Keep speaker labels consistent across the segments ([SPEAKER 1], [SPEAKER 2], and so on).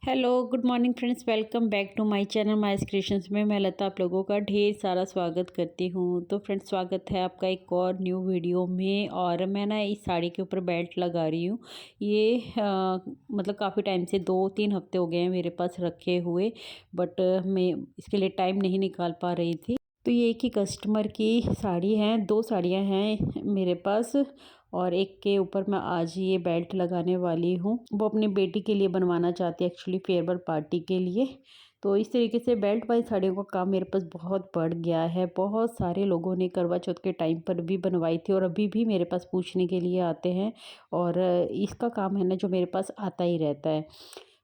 [SPEAKER 1] Hello good morning friends, welcome back to my channel mice creations में मैं लता आप लोगों का ढेर सारा स्वागत करती हूँ। तो फ्रेंड्स, स्वागत है आपका एक और न्यू वीडियो में। और मैं ना इस साड़ी के ऊपर बेल्ट लगा रही हूँ। ये मतलब काफ़ी टाइम से 2-3 हफ्ते हो गए हैं मेरे पास रखे हुए, बट मैं इसके लिए टाइम नहीं निकाल पा रही थी। तो ये एक ही कस्टमर की साड़ी है, 2 साड़ियाँ हैं मेरे पास और एक के ऊपर मैं आज ये बेल्ट लगाने वाली हूँ। वो अपनी बेटी के लिए बनवाना चाहती है, एक्चुअली फेयरवेल पार्टी के लिए। तो इस तरीके से बेल्ट वाली साड़ियों का काम मेरे पास बहुत बढ़ गया है। बहुत सारे लोगों ने करवा चौथ के टाइम पर भी बनवाई थी और अभी भी मेरे पास पूछने के लिए आते हैं। और इसका काम है ना जो मेरे पास आता ही रहता है।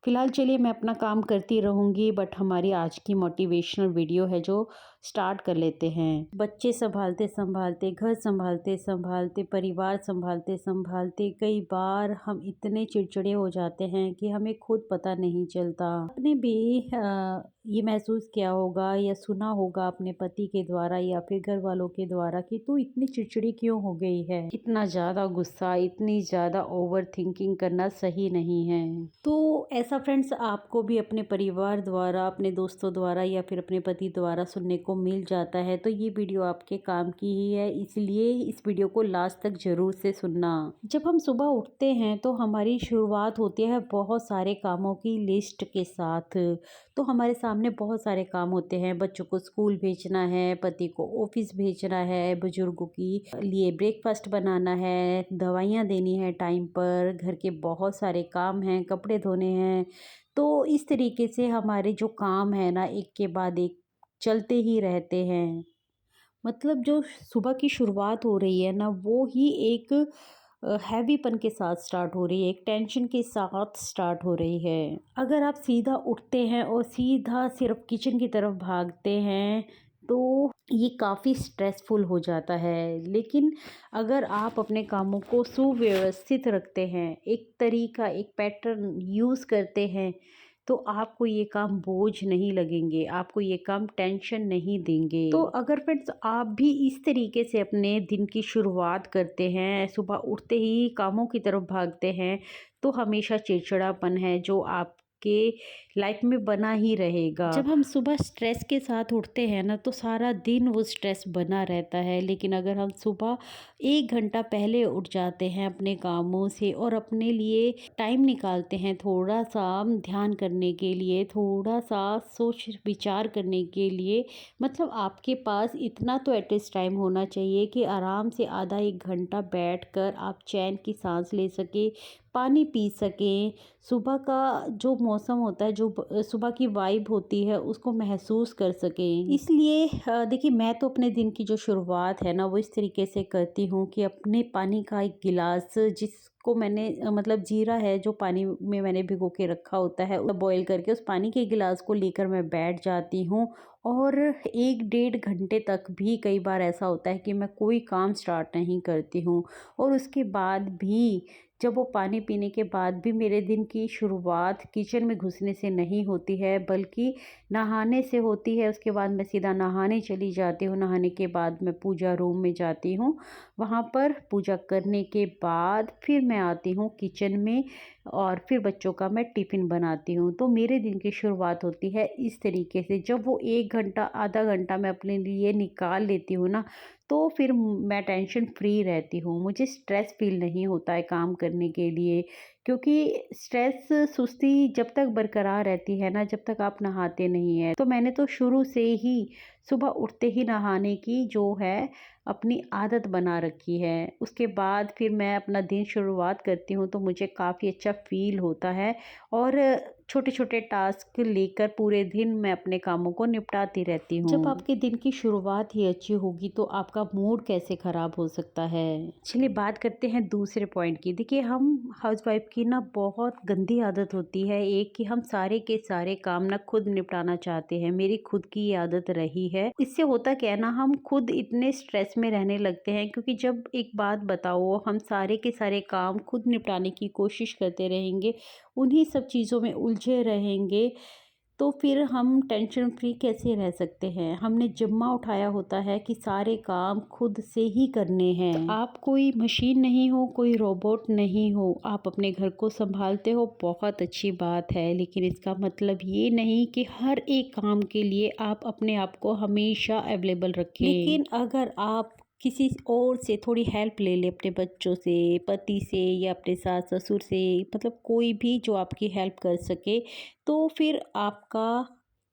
[SPEAKER 1] फिलहाल चलिए मैं अपना काम करती रहूँगी, बट हमारी आज की मोटिवेशनल वीडियो है जो स्टार्ट कर लेते हैं। बच्चे संभालते संभालते, घर संभालते संभालते, परिवार संभालते संभालते कई बार हम इतने चिड़चिड़े हो जाते हैं कि हमें खुद पता नहीं चलता। आपने भी ये महसूस किया होगा या सुना होगा अपने पति के द्वारा या फिर घर वालों के द्वारा कि तू इतनी चिड़चिड़ी क्यों हो गई है, इतना ज़्यादा गुस्सा, इतनी ज़्यादा ओवर थिंकिंग करना सही नहीं है। तो ऐसा फ्रेंड्स आपको भी अपने परिवार द्वारा, अपने दोस्तों द्वारा या फिर अपने पति द्वारा सुनने को मिल जाता है, तो ये वीडियो आपके काम की ही है, इसलिए इस वीडियो को लास्ट तक जरूर से सुनना। जब हम सुबह उठते हैं तो हमारी शुरुआत होती है बहुत सारे कामों की लिस्ट के साथ। तो हमारे सामने बहुत सारे काम होते हैं, बच्चों को स्कूल भेजना है, पति को ऑफिस भेजना है, बुजुर्गों की लिए ब्रेकफास्ट बनाना है, दवाइयाँ देनी है टाइम पर, घर के बहुत सारे काम हैं, कपड़े धोने हैं। तो इस तरीके से हमारे जो काम है ना एक के बाद एक चलते ही रहते हैं। मतलब जो सुबह की शुरुआत हो रही है ना वो ही एक हैवीपन के साथ स्टार्ट हो रही है, एक टेंशन के साथ स्टार्ट हो रही है। अगर आप सीधा उठते हैं और सीधा सिर्फ किचन की तरफ भागते हैं तो ये काफ़ी स्ट्रेसफुल हो जाता है। लेकिन अगर आप अपने कामों को सुव्यवस्थित रखते हैं, एक तरीका, एक पैटर्न यूज़ करते हैं, तो आपको ये काम बोझ नहीं लगेंगे, आपको ये काम टेंशन नहीं देंगे। तो अगर फ्रेंड्स आप भी इस तरीके से अपने दिन की शुरुआत करते हैं, सुबह उठते ही कामों की तरफ भागते हैं, तो हमेशा चिड़चिड़ापन है जो आपके लाइफ में बना ही रहेगा। जब हम सुबह स्ट्रेस के साथ उठते हैं ना तो सारा दिन वो स्ट्रेस बना रहता है। लेकिन अगर हम सुबह 1 घंटा पहले उठ जाते हैं अपने कामों से और अपने लिए टाइम निकालते हैं थोड़ा सा ध्यान करने के लिए, थोड़ा सा सोच विचार करने के लिए, मतलब आपके पास इतना तो एटलीस्ट टाइम होना चाहिए कि आराम से आधा 1 घंटा बैठकर आप चैन की सांस ले सके, पानी पी सकें, सुबह का जो मौसम होता है, जो सुबह की वाइब होती है उसको महसूस कर सकें। इसलिए देखिए मैं तो अपने दिन की जो शुरुआत है ना वो इस तरीके से करती हूँ कि अपने पानी का एक गिलास, जिसको मैंने मतलब जीरा है जो पानी में मैंने भिगो के रखा होता है, बॉईल करके उस पानी के गिलास को लेकर मैं बैठ जाती हूँ। और 1-1.5 घंटे तक भी कई बार ऐसा होता है कि मैं कोई काम स्टार्ट नहीं करती हूँ। और उसके बाद भी जब वो पानी पीने के बाद भी मेरे दिन की शुरुआत किचन में घुसने से नहीं होती है बल्कि नहाने से होती है। उसके बाद मैं सीधा नहाने चली जाती हूँ। नहाने के बाद मैं पूजा रूम में जाती हूँ, वहाँ पर पूजा करने के बाद फिर मैं आती हूँ किचन में और फिर बच्चों का मैं टिफ़िन बनाती हूँ। तो मेरे दिन की शुरुआत होती है इस तरीके से। जब वो 1 घंटा, आधा घंटा मैं अपने लिए निकाल लेती हूँ ना, तो फिर मैं टेंशन फ्री रहती हूँ। मुझे स्ट्रेस फ़ील नहीं होता है काम करने के लिए, क्योंकि स्ट्रेस, सुस्ती जब तक बरकरार रहती है ना, जब तक आप नहाते नहीं हैं। तो मैंने तो शुरू से ही सुबह उठते ही नहाने की जो है अपनी आदत बना रखी है। उसके बाद फिर मैं अपना दिन शुरुआत करती हूँ तो मुझे काफ़ी अच्छा फ़ील होता है। और छोटे-छोटे टास्क लेकर पूरे दिन मैं अपने कामों को निपटाती रहती हूँ। जब आपके दिन की शुरुआत ही अच्छी होगी तो आपका मूड कैसे ख़राब हो सकता है। चलिए बात करते हैं दूसरे पॉइंट की। देखिए हम हाउसवाइफ की ना बहुत गंदी आदत होती है एक, कि हम सारे के सारे काम ना खुद निपटाना चाहते हैं। मेरी खुद की ये आदत रही है। इससे होता क्या है ना, हम खुद इतने स्ट्रेस में रहने लगते हैं, क्योंकि जब एक बात बताओ हम सारे के सारे काम खुद निपटाने की कोशिश करते रहेंगे, उन्हीं सब चीज़ों में उलझे रहेंगे, तो फिर हम टेंशन फ्री कैसे रह सकते हैं। हमने ज़िम्मा उठाया होता है कि सारे काम खुद से ही करने हैं। तो आप कोई मशीन नहीं हो, कोई रोबोट नहीं हो, आप अपने घर को संभालते हो, बहुत अच्छी बात है। लेकिन इसका मतलब ये नहीं कि हर एक काम के लिए आप अपने आप को हमेशा अवेलेबल रखें। लेकिन अगर आप किसी और से थोड़ी हेल्प ले ले, अपने बच्चों से, पति से या अपने सास ससुर से, मतलब कोई भी जो आपकी हेल्प कर सके, तो फिर आपका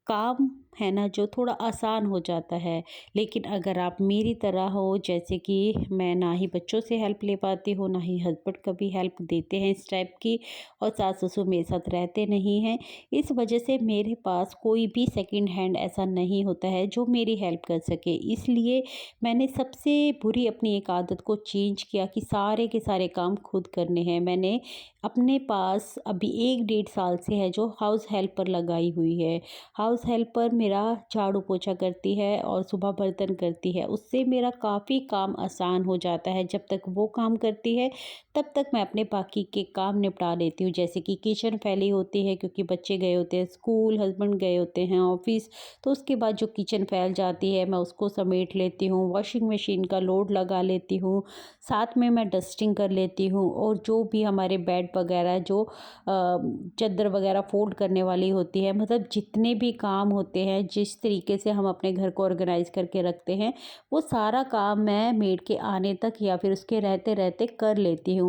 [SPEAKER 1] काम है ना जो थोड़ा आसान हो जाता है। लेकिन अगर आप मेरी तरह हो, जैसे कि मैं ना ही बच्चों से हेल्प ले पाती हूँ, ना ही हस्बैंड कभी हेल्प देते हैं इस टाइप की, और सास ससुर मेरे साथ रहते नहीं हैं, इस वजह से मेरे पास कोई भी सेकंड हैंड ऐसा नहीं होता है जो मेरी हेल्प कर सके। इसलिए मैंने सबसे बुरी अपनी एक आदत को चेंज किया कि सारे के सारे काम खुद करने हैं। मैंने अपने पास अभी 1 डेढ़ साल से है जो हाउस हेल्पर लगाई हुई है। हाउस हेल्पर मेरा झाड़ू पोछा करती है और सुबह बर्तन करती है। उससे मेरा काफ़ी काम आसान हो जाता है। जब तक वो काम करती है तब तक मैं अपने बाकी के काम निपटा लेती हूँ, जैसे कि किचन फैली होती है क्योंकि बच्चे गए होते हैं स्कूल, हस्बैंड गए होते हैं ऑफिस, तो उसके बाद जो किचन फैल जाती है मैं उसको समेट लेती हूँ, वॉशिंग मशीन का लोड लगा लेती हूँ, साथ में मैं डस्टिंग कर लेती हूँ, और जो भी हमारे बेड वगैरह जो चादर वगैरह फोल्ड करने वाली होती है, मतलब जितने भी काम होते हैं, जिस तरीके से हम अपने घर को ऑर्गेनाइज करके रखते हैं, वो सारा काम मैं मेड के आने तक या फिर उसके रहते रहते कर लेती हूँ।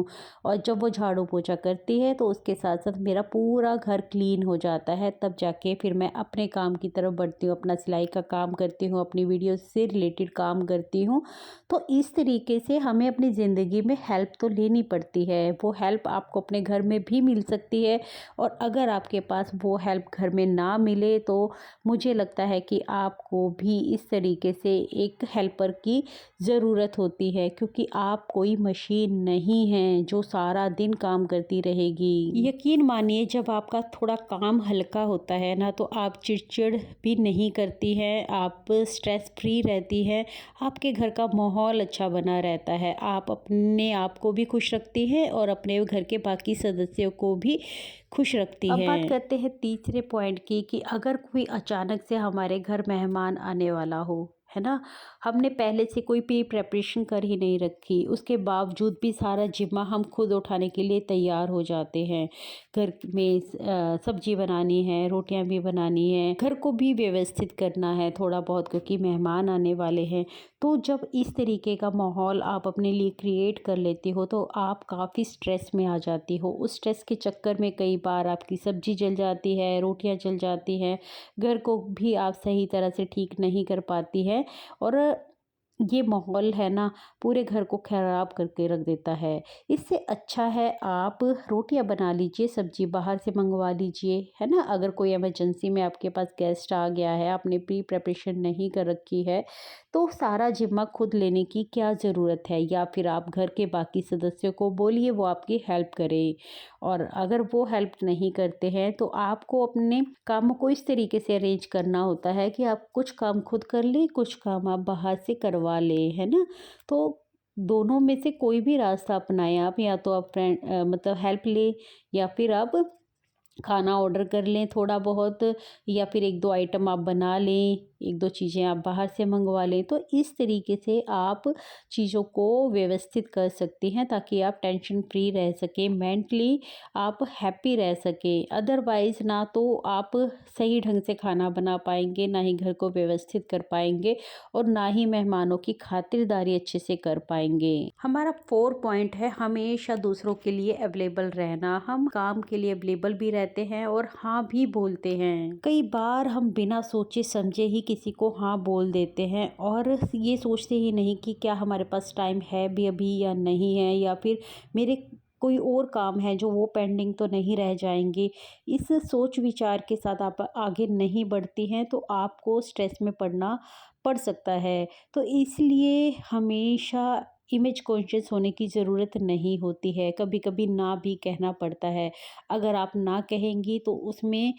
[SPEAKER 1] और जब वो झाड़ू पोछा करती है तो उसके साथ साथ मेरा पूरा घर क्लीन हो जाता है। तब जाके फिर मैं अपने काम की तरफ बढ़ती हूँ, अपना सिलाई का काम करती हूँ, अपनी वीडियो से रिलेटेड काम करती हूँ। तो इस तरीके से हमें अपनी ज़िंदगी में हेल्प तो लेनी पड़ती है। वो हेल्प आपको अपने घर में भी मिल सकती है, और अगर आपके पास वो हेल्प घर में ना मिले तो मुझे लगता है कि आपको भी इस तरीके से एक हेल्पर की ज़रूरत होती है, क्योंकि आप कोई मशीन नहीं हैं जो सारा दिन काम करती रहेगी। यकीन मानिए, जब आपका थोड़ा काम हल्का होता है ना, तो आप चिड़चिड़ भी नहीं करती हैं, आप स्ट्रेस फ्री रहती हैं, आपके घर का माहौल अच्छा बना रहता है, आप अपने आप को भी खुश रखती हैं और अपने घर के बाकी सदस्यों को भी खुश रखती हैं। अब बात करते हैं तीसरे पॉइंट की, कि अगर कोई अचानक से हमारे घर मेहमान आने वाला हो, है ना, हमने पहले से कोई भी प्रेपरेशन कर ही नहीं रखी, उसके बावजूद भी सारा जिम्मा हम खुद उठाने के लिए तैयार हो जाते हैं। घर में सब्जी बनानी है, रोटियां भी बनानी है, घर को भी व्यवस्थित करना है थोड़ा बहुत, क्योंकि मेहमान आने वाले हैं। तो जब इस तरीके का माहौल आप अपने लिए क्रिएट कर लेती हो तो आप काफ़ी स्ट्रेस में आ जाती हो। उस स्ट्रेस के चक्कर में कई बार आपकी सब्जी जल जाती है, रोटियां जल जाती हैं, घर को भी आप सही तरह से ठीक नहीं कर पाती है, और ये माहौल है ना, पूरे घर को ख़राब करके रख देता है। इससे अच्छा है आप रोटियां बना लीजिए, सब्जी बाहर से मंगवा लीजिए, है ना। अगर कोई इमरजेंसी में आपके पास गेस्ट आ गया है, आपने प्री प्रेपरेशन नहीं कर रखी है, तो सारा जिम्मा खुद लेने की क्या ज़रूरत है। या फिर आप घर के बाकी सदस्यों को बोलिए वो आपकी हेल्प करें, और अगर वो हेल्प नहीं करते हैं तो आपको अपने कामों को इस तरीके से अरेंज करना होता है कि आप कुछ काम खुद कर लें, कुछ काम आप बाहर से करवा लें, है ना। तो दोनों में से कोई भी रास्ता अपनाएं आप, या तो आप मतलब हेल्प लें, या फिर आप खाना ऑर्डर कर लें थोड़ा बहुत, या फिर 1-2 आइटम आप बना लें, 1-2 चीज़ें आप बाहर से मंगवा लें। तो इस तरीके से आप चीज़ों को व्यवस्थित कर सकती हैं, ताकि आप टेंशन फ्री रह सकें, मेंटली आप हैप्पी रह सकें। अदरवाइज़ ना तो आप सही ढंग से खाना बना पाएँगे, ना ही घर को व्यवस्थित कर पाएँगे, और ना ही मेहमानों की खातिरदारी अच्छे से कर पाएँगे। हमारा 4 पॉइंट है हमेशा दूसरों के लिए अवेलेबल रहना। हम काम के लिए अवेलेबल भी रहते हैं और हाँ भी बोलते हैं। कई बार हम बिना सोचे समझे ही किसी को हाँ बोल देते हैं, और ये सोचते ही नहीं कि क्या हमारे पास टाइम है भी अभी या नहीं है, या फिर मेरे कोई और काम है जो वो पेंडिंग तो नहीं रह जाएंगे। इस सोच विचार के साथ आप आगे नहीं बढ़ती हैं तो आपको स्ट्रेस में पड़ सकता है। तो इसलिए हमेशा इमेज कॉन्शियस होने की ज़रूरत नहीं होती है, कभी कभी ना भी कहना पड़ता है। अगर आप ना कहेंगी तो उसमें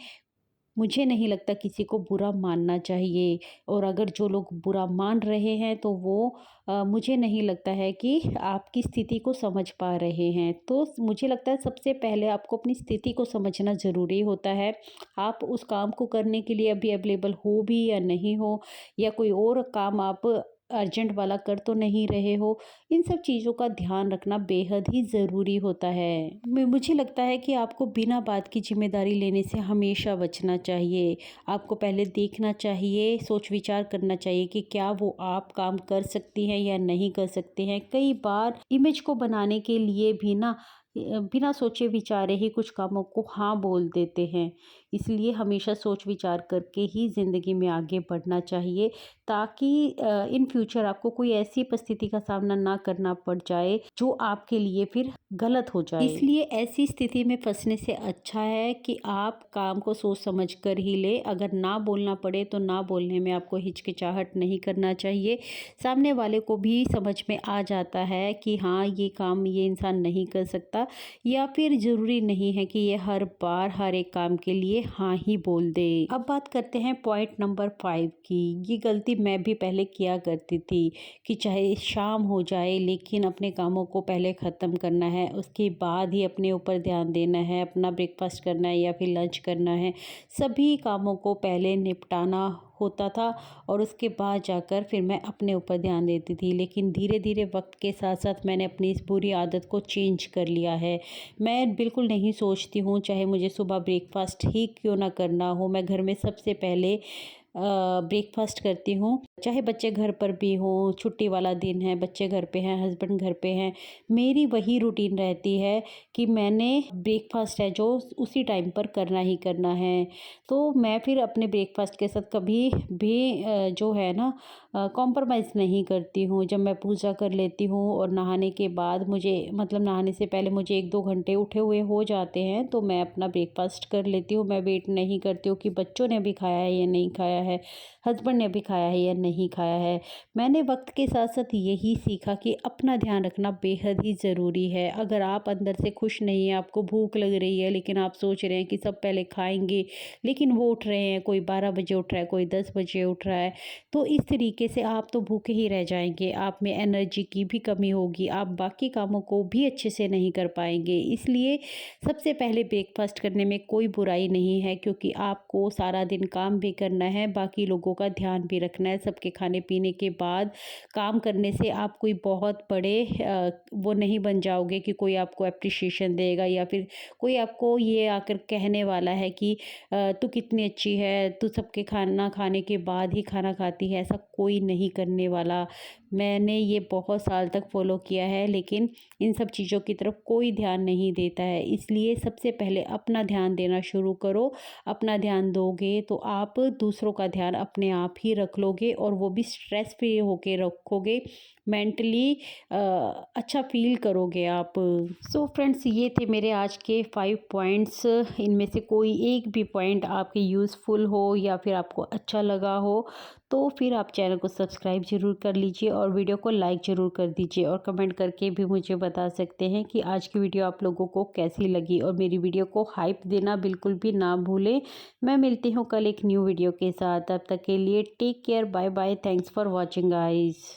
[SPEAKER 1] मुझे नहीं लगता किसी को बुरा मानना चाहिए, और अगर जो लोग बुरा मान रहे हैं तो वो मुझे नहीं लगता है कि आपकी स्थिति को समझ पा रहे हैं। तो मुझे लगता है सबसे पहले आपको अपनी स्थिति को समझना ज़रूरी होता है। आप उस काम को करने के लिए अभी अवेलेबल हो भी या नहीं हो, या कोई और काम आप अर्जेंट वाला कर तो नहीं रहे हो। इन सब चीज़ों का ध्यान रखना बेहद ही ज़रूरी होता है। मुझे लगता है कि आपको बिना बात की ज़िम्मेदारी लेने से हमेशा बचना चाहिए। आपको पहले देखना चाहिए, सोच विचार करना चाहिए कि क्या वो आप काम कर सकती हैं या नहीं कर सकते हैं। कई बार इमेज को बनाने के लिए भी ना बिना सोचे विचारे ही कुछ कामों को हाँ बोल देते हैं। इसलिए हमेशा सोच विचार करके ही ज़िंदगी में आगे बढ़ना चाहिए, ताकि इन फ्यूचर आपको कोई ऐसी परिस्थिति का सामना ना करना पड़ जाए जो आपके लिए फिर गलत हो जाए। इसलिए ऐसी स्थिति में फंसने से अच्छा है कि आप काम को सोच समझ कर ही ले। अगर ना बोलना पड़े तो ना बोलने में आपको हिचकिचाहट नहीं करना चाहिए। सामने वाले को भी समझ में आ जाता है कि हाँ, ये काम ये इंसान नहीं कर सकता, या फिर ज़रूरी नहीं है कि ये हर बार हर एक काम के लिए हाँ ही बोल दे। अब बात करते हैं पॉइंट नंबर 5 की। ये गलती मैं भी पहले किया करती थी कि चाहे शाम हो जाए लेकिन अपने कामों को पहले ख़त्म करना है, उसके बाद ही अपने ऊपर ध्यान देना है, अपना ब्रेकफास्ट करना है या फिर लंच करना है। सभी कामों को पहले निपटाना होता था और उसके बाद जाकर फिर मैं अपने ऊपर ध्यान देती थी। लेकिन धीरे धीरे वक्त के साथ साथ मैंने अपनी इस बुरी आदत को चेंज कर लिया है। मैं बिल्कुल नहीं सोचती हूँ, चाहे मुझे सुबह ब्रेकफास्ट ही क्यों ना करना हो, मैं घर में सबसे पहले ब्रेकफास्ट करती हूँ। चाहे बच्चे घर पर भी हों, छुट्टी वाला दिन है, बच्चे घर पे हैं, हस्बैंड घर पे हैं, मेरी वही रूटीन रहती है कि मैंने ब्रेकफास्ट है जो उसी टाइम पर करना ही करना है। तो मैं फिर अपने ब्रेकफास्ट के साथ कभी भी जो है ना कॉम्प्रोमाइज़ नहीं करती हूँ। जब मैं पूजा कर लेती हूँ और नहाने के बाद मुझे, मतलब नहाने से पहले मुझे 1-2 घंटे उठे हुए हो जाते हैं, तो मैं अपना ब्रेकफास्ट कर लेती हूँ। मैं वेट नहीं करती हूँ कि बच्चों ने भी खाया है या नहीं खाया है, हस्बैंड ने भी खाया है या नहीं खाया है। मैंने वक्त के साथ साथ यही सीखा कि अपना ध्यान रखना बेहद ही ज़रूरी है। अगर आप अंदर से खुश नहीं हैं, आपको भूख लग रही है, लेकिन आप सोच रहे हैं कि सब पहले खाएंगे, लेकिन वो उठ रहे हैं, कोई 12 बजे उठ रहा है, कोई 10 बजे उठ रहा है, तो इस तरीके से आप तो भूखे ही रह जाएंगे, आप में एनर्जी की भी कमी होगी, आप बाकी कामों को भी अच्छे से नहीं कर पाएंगे। इसलिए सबसे पहले ब्रेकफास्ट करने में कोई बुराई नहीं है, क्योंकि आपको सारा दिन काम भी करना है, बाकी लोगों का ध्यान भी रखना है। सबके खाने पीने के बाद काम करने से आप कोई बहुत बड़े वो नहीं बन जाओगे कि कोई आपको एप्रिशिएशन देगा, या फिर कोई आपको ये आकर कहने वाला है कि तू कितनी अच्छी है, तू सबके खाना खाने के बाद ही खाना खाती है। ऐसा कोई नहीं करने वाला। मैंने ये बहुत साल तक फॉलो किया है, लेकिन इन सब चीज़ों की तरफ कोई ध्यान नहीं देता है। इसलिए सबसे पहले अपना ध्यान देना शुरू करो। अपना ध्यान दोगे तो आप दूसरों का ध्यान अपने आप ही रख लोगे, और वो भी स्ट्रेस फ्री होके रखोगे। मेंटली अच्छा फील करोगे आप। सो फ्रेंड्स, ये थे मेरे आज के 5 पॉइंट्स। इनमें से कोई एक भी पॉइंट आपके यूज़फुल हो या फिर आपको अच्छा लगा हो, तो फिर आप चैनल को सब्सक्राइब ज़रूर कर लीजिए और वीडियो को लाइक ज़रूर कर दीजिए, और कमेंट करके भी मुझे बता सकते हैं कि आज की वीडियो आप लोगों को कैसी लगी, और मेरी वीडियो को हाइप देना बिल्कुल भी ना भूलें। मैं मिलती हूँ कल एक न्यू वीडियो के साथ। तब तक के लिए take care, bye bye, thanks for watching guys.